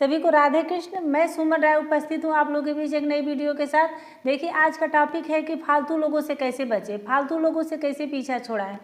सभी को राधे कृष्ण। मैं सुमन राय उपस्थित हूँ आप लोगों के बीच एक नई वीडियो के साथ। देखिए, आज का टॉपिक है कि फालतू लोगों से कैसे बचें, फालतू लोगों से कैसे पीछा छुड़ाएं।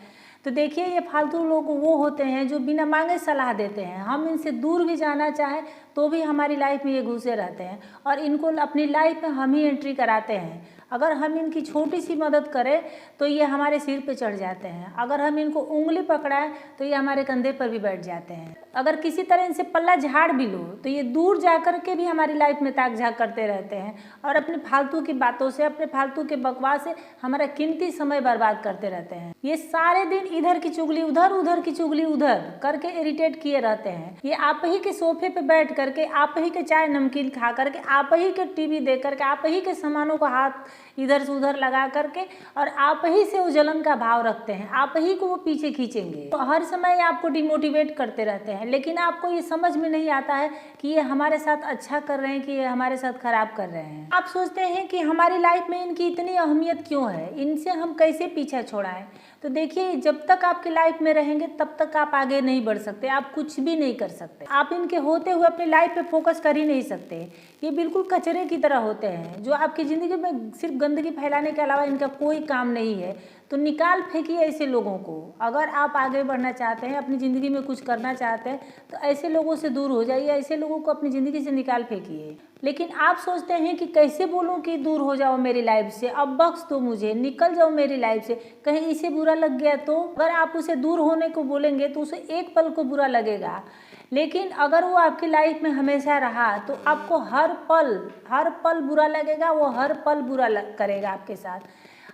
तो देखिए, ये फालतू लोग वो होते हैं जो बिना मांगे सलाह देते हैं। हम इनसे दूर भी जाना चाहें तो भी हमारी लाइफ में ये घुसे रहते हैं और इनको अपनी लाइफ में हम ही एंट्री कराते हैं। अगर हम इनकी छोटी सी मदद करें तो ये हमारे सिर पे चढ़ जाते हैं। अगर हम इनको उंगली पकड़ाएं तो ये हमारे कंधे पर भी बैठ जाते हैं। अगर किसी तरह इनसे पल्ला झाड़ भी लो तो ये दूर जा कर के भी हमारी लाइफ में ताक झाक करते रहते हैं और अपने फालतू की बातों से, अपने फालतू के बकवास से हमारा कीमती समय बर्बाद करते रहते हैं। ये सारे दिन इधर की चुगली उधर, उधर की चुगली उधर करके इरिटेट किए रहते हैं। ये आप ही के सोफे पे बैठ करके, आप ही के चाय नमकीन खा करके, आप ही के टीवी देख करके, आप ही के सामानों को हाथ इधर से उधर लगा करके और आप ही से वो जलन का भाव रखते हैं, आप ही को वो पीछे खींचेंगे। तो हर समय आपको डिमोटिवेट करते रहते हैं, लेकिन आपको ये समझ में नहीं आता है कि ये हमारे साथ अच्छा कर रहे हैं कि ये हमारे साथ खराब कर रहे हैं। आप सोचते हैं कि हमारी लाइफ में इनकी इतनी अहमियत क्यों है, इनसे हम कैसे पीछा छोड़ाएं। तो देखिए, जब तक आपकी लाइफ में रहेंगे तब तक आप आगे नहीं बढ़ सकते, आप कुछ भी नहीं कर सकते। आप इनके होते हुए अपनी लाइफ पे फोकस कर ही नहीं सकते। ये बिल्कुल कचरे की तरह होते हैं जो आपकी ज़िंदगी में सिर्फ गंदगी फैलाने के अलावा इनका कोई काम नहीं है। तो निकाल फेंकिए ऐसे लोगों को। अगर आप आगे बढ़ना चाहते हैं, अपनी ज़िंदगी में कुछ करना चाहते हैं, तो ऐसे लोगों से दूर हो जाइए, ऐसे लोगों को अपनी ज़िंदगी से निकाल फेंकिए। लेकिन आप सोचते हैं कि कैसे बोलूं कि दूर हो जाओ मेरी लाइफ से, अब बख्श दो मुझे, निकल जाओ मेरी लाइफ से, कहीं इसे बुरा लग गया तो। अगर आप उसे दूर होने को बोलेंगे तो उसे एक पल को बुरा लगेगा, लेकिन अगर वो आपकी लाइफ में हमेशा रहा तो आपको हर पल बुरा लगेगा, वो हर पल बुरा करेगा आपके साथ।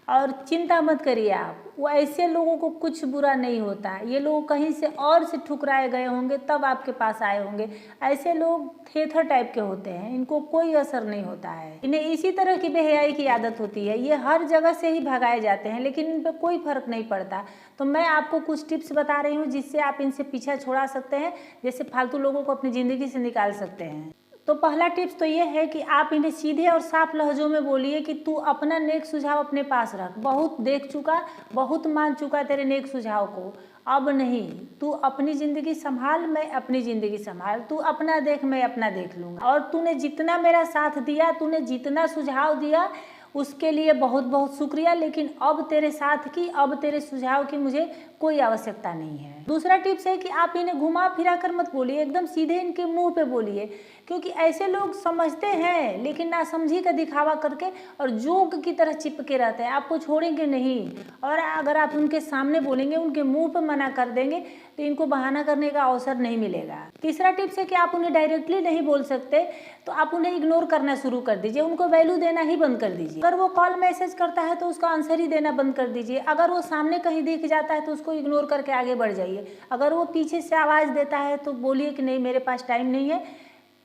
और चिंता मत करिए आप, वो ऐसे लोगों को कुछ बुरा नहीं होता। ये लोग कहीं से और से ठुकराए गए होंगे तब आपके पास आए होंगे। ऐसे लोग थेथर टाइप के होते हैं, इनको कोई असर नहीं होता है। इन्हें इसी तरह की बेहयाई की आदत होती है, ये हर जगह से ही भगाए जाते हैं, लेकिन इन पर कोई फर्क नहीं पड़ता। तो मैं आपको कुछ टिप्स बता रही हूँ जिससे आप इनसे पीछा छुड़ा सकते हैं, जैसे फालतू लोगों को अपनी ज़िंदगी से निकाल सकते हैं। तो पहला टिप्स तो ये है कि आप इन्हें सीधे और साफ लहजों में बोलिए कि तू अपना नेक सुझाव अपने पास रख, बहुत देख चुका, बहुत मान चुका तेरे नेक सुझाव को, अब नहीं। तू अपनी ज़िंदगी संभाल, मैं अपनी ज़िंदगी संभाल, तू अपना देख, मैं अपना देख लूँगा। और तूने जितना मेरा साथ दिया, तूने जितना सुझाव दिया, उसके लिए बहुत बहुत शुक्रिया, लेकिन अब तेरे साथ की, अब तेरे सुझाव की मुझे कोई आवश्यकता नहीं है। दूसरा टिप्स है कि आप इन्हें घुमा फिरा कर मत बोलिए, एकदम सीधे इनके मुंह पे बोलिए, क्योंकि ऐसे लोग समझते हैं लेकिन नासमझी का दिखावा करके और जोक की तरह चिपके रहते हैं, आपको छोड़ेंगे नहीं। और अगर आप उनके सामने बोलेंगे, उनके मुंह पे मना कर देंगे तो इनको बहाना करने का अवसर नहीं मिलेगा। तीसरा टिप्स है कि आप उन्हें डायरेक्टली नहीं बोल सकते तो आप उन्हें इग्नोर करना शुरू कर दीजिए, उनको वैल्यू देना ही बंद कर दीजिए। अगर वो कॉल मैसेज करता है तो उसका आंसर ही देना बंद कर दीजिए। अगर वो सामने कहीं दिख जाता है तो उसको इग्नोर करके आगे बढ़ जाइए। अगर वो पीछे से आवाज़ देता है तो बोलिए कि नहीं, मेरे पास टाइम नहीं है,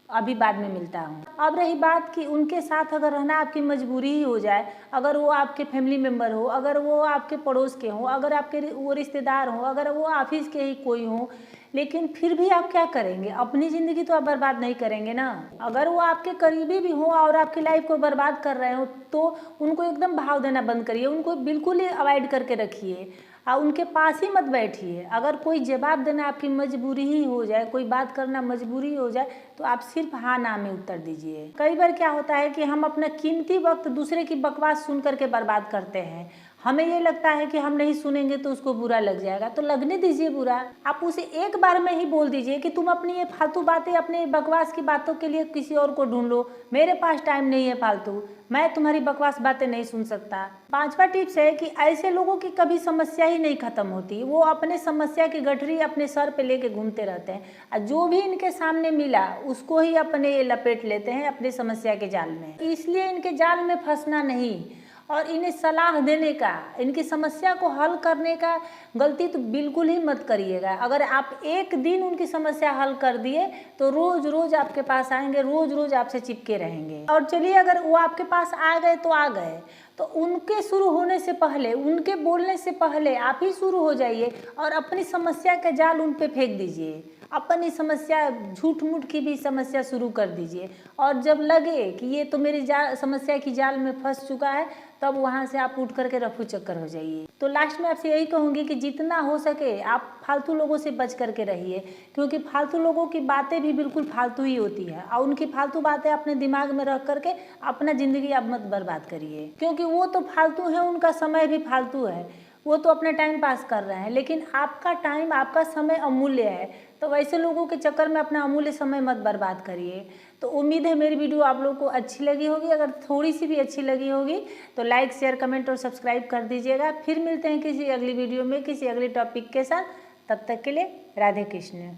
अभी बाद में मिलता हूँ। अब रही बात कि उनके साथ अगर रहना आपकी मजबूरी ही हो जाए, अगर वो आपके फैमिली मेम्बर हो, अगर वो आपके पड़ोस के हों, अगर आपके वो रिश्तेदार हों, अगर वो ऑफिस के ही कोई हों, लेकिन फिर भी आप क्या करेंगे? अपनी ज़िंदगी तो आप बर्बाद नहीं करेंगे ना। अगर वो आपके करीबी भी हों और आपकी लाइफ को बर्बाद कर रहे हो तो उनको एकदम भाव देना बंद करिए, उनको बिल्कुल ही अवॉइड करके रखिए और उनके पास ही मत बैठिए। अगर कोई जवाब देना आपकी मजबूरी ही हो जाए, कोई बात करना मजबूरी हो जाए, तो आप सिर्फ हाँ ना में उत्तर दीजिए। कई बार क्या होता है कि हम अपना कीमती वक्त दूसरे की बकवास सुन करके बर्बाद करते हैं। हमें ये लगता है कि हम नहीं सुनेंगे तो उसको बुरा लग जाएगा, तो लगने दीजिए बुरा। आप उसे एक बार में ही बोल दीजिए कि तुम अपनी ये फालतू बातें, अपने बकवास की बातों के लिए किसी और को ढूंढ लो, मेरे पास टाइम नहीं है फालतू, मैं तुम्हारी बकवास बातें नहीं सुन सकता। पांचवा टिप्स है कि ऐसे लोगों की कभी समस्या ही नहीं खत्म होती, वो अपने समस्या की गठरी अपने सर पे लेके घूमते रहते हैं और जो भी इनके सामने मिला उसको ही अपने लपेट लेते हैं अपने समस्या के जाल में। इसलिए इनके जाल में फंसना नहीं और इन्हें सलाह देने का, इनकी समस्या को हल करने का गलती तो बिल्कुल ही मत करिएगा। अगर आप एक दिन उनकी समस्या हल कर दिए तो रोज रोज आपके पास आएंगे, रोज रोज आपसे चिपके रहेंगे। और चलिए, अगर वो आपके पास आ गए तो आ गए, तो उनके शुरू होने से पहले, उनके बोलने से पहले आप ही शुरू हो जाइए और अपनी समस्या का जाल उन पे फेंक दीजिए। अपनी समस्या झूठ मूठ की भी समस्या शुरू कर दीजिए, और जब लगे कि ये तो मेरी समस्या की जाल में फंस चुका है, तब वहाँ से आप उठ करके रफू चक्कर हो जाइए। तो लास्ट में आपसे यही कहूँगी कि जितना हो सके आप फालतू लोगों से बच करके रहिए, क्योंकि फालतू लोगों की बातें भी बिल्कुल फालतू ही होती है, और उनकी फालतू बातें अपने दिमाग में रख करके अपना ज़िंदगी आप मत बर्बाद करिए, क्योंकि वो तो फालतू है, उनका समय भी फालतू है, वो तो अपने टाइम पास कर रहे हैं, लेकिन आपका टाइम, आपका समय अमूल्य है, तो वैसे लोगों के चक्कर में अपना अमूल्य समय मत बर्बाद करिए। तो उम्मीद है मेरी वीडियो आप लोगों को अच्छी लगी होगी। अगर थोड़ी सी भी अच्छी लगी होगी तो लाइक, शेयर, कमेंट और सब्सक्राइब कर दीजिएगा। फिर मिलते हैं किसी अगली वीडियो में किसी अगले टॉपिक के साथ। तब तक के लिए राधे कृष्ण।